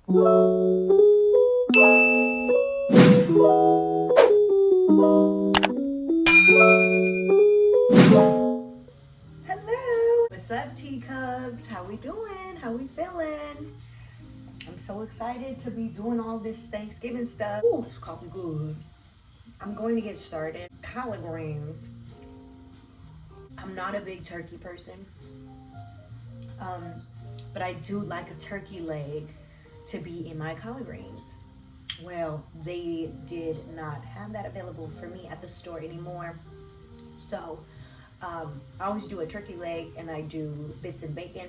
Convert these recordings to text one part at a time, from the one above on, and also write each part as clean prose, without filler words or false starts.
Hello, what's up, teacups? How we doing? How we feeling? I'm so excited to be doing all this Thanksgiving stuff. Ooh, this coffee good. I'm going to get started. Collard greens. I'm not a big turkey person, um, but I do like a turkey leg to be in my collard greens. Well, they did not have that available for me at the store anymore. So I always do a turkey leg and I do bits and bacon.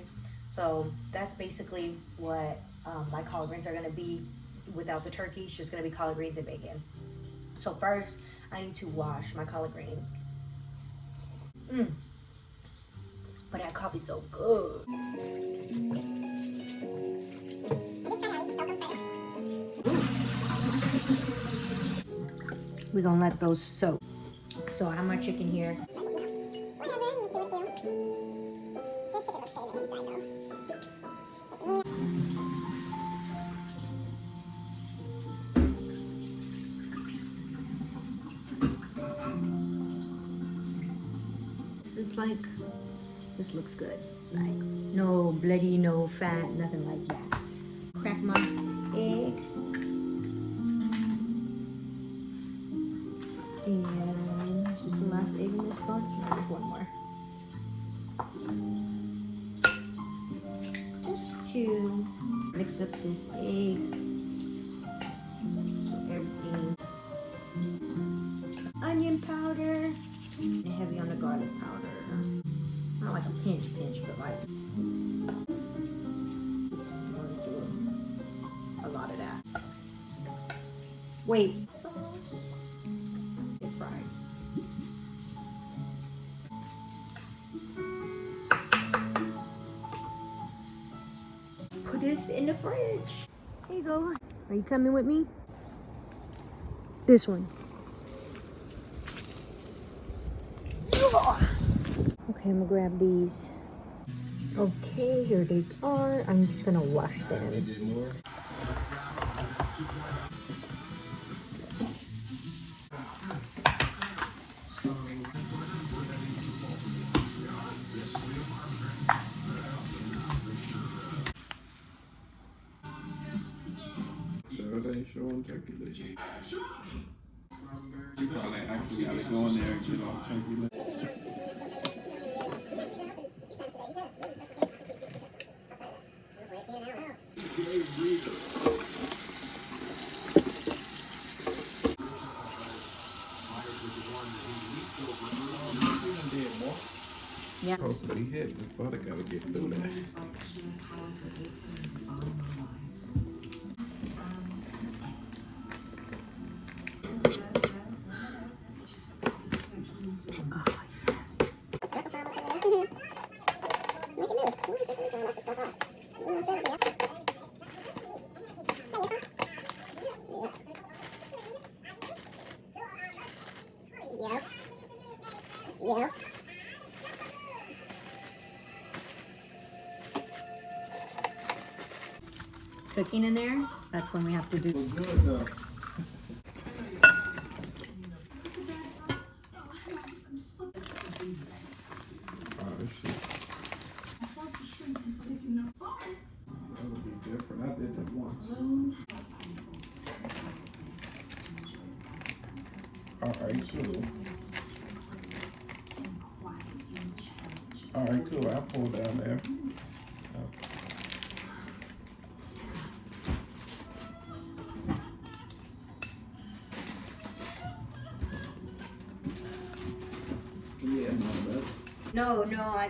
So that's basically what my collard greens are gonna be without the turkey. It's just gonna be collard greens and bacon. So first, I need to wash my collard greens. But that coffee's so good. We're gonna let those soak. So I have my chicken here. It's like, this looks good. Like, no bloody, no fat, nothing like that. Crack my egg. And this is the last egg in this bunch. No, there's one more. Just to mix up this egg. So everything. Onion powder. And heavy on the garlic powder. Not like a pinch, but like a lot of that. Wait. Sauce. Get fried. Put this in the fridge. Here you go. Are you coming with me? This one. Okay, I'm gonna grab these. Okay, here they are. I'm just gonna wash them. They showing turkey legs. You probably actually gotta go in there and get all turkey legs. Yeah. Supposed to be hitting, but I gotta get through that. Yep. Cooking in there, that's when we have to do. Good though. Oh shit. That would be different. I did that once. Alright, cool. Alright, cool. I'll pull down there. Yeah, no, that's... No,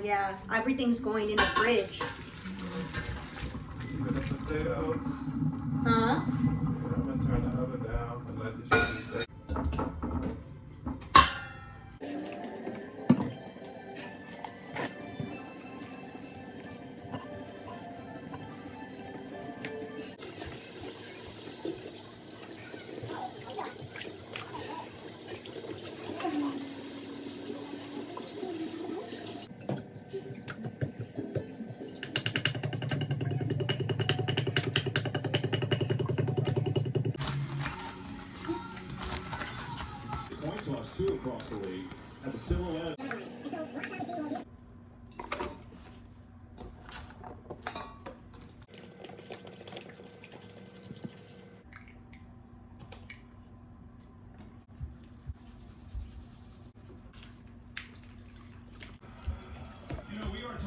yeah. Everything's going in the fridge. You got the potatoes. Huh? I'm gonna turn the oven down and let this shit stay. two across the league. At the silhouette. You know, we are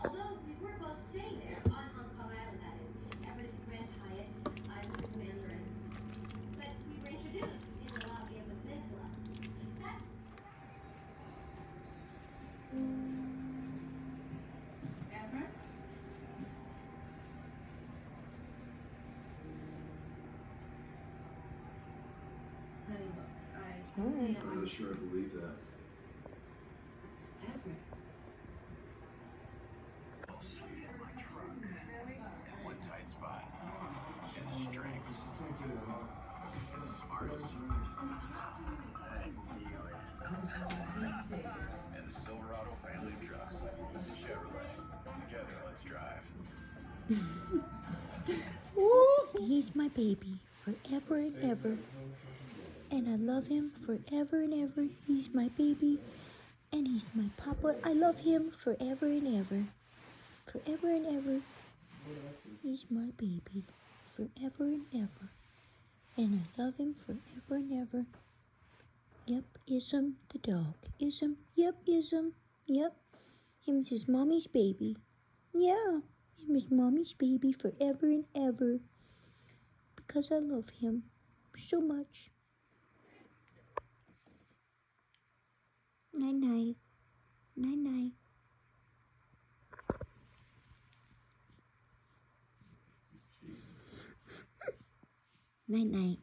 Although we were both staying there, on Hong Kong Island, that is. Everett at the Grand Hyatt, I was the commander, but we were introduced in the lobby of the peninsula. That's Everett? Honey, look, I'm not sure I believe that. Everett. One tight spot. And the strength. And the smarts. And the Silverado family of trucks. Chevrolet. Together, let's drive. He's my baby forever and ever. And I love him forever and ever. He's my baby. And he's my papa. I love him forever and ever. Forever and ever. He's my baby. Forever and ever. And I love him forever and ever. Yep, Ism the dog. Ism. Yep, Ism. Yep. Him's his mommy's baby. Yeah. Him is mommy's baby forever and ever. Because I love him so much. Night night. Night night. Night night.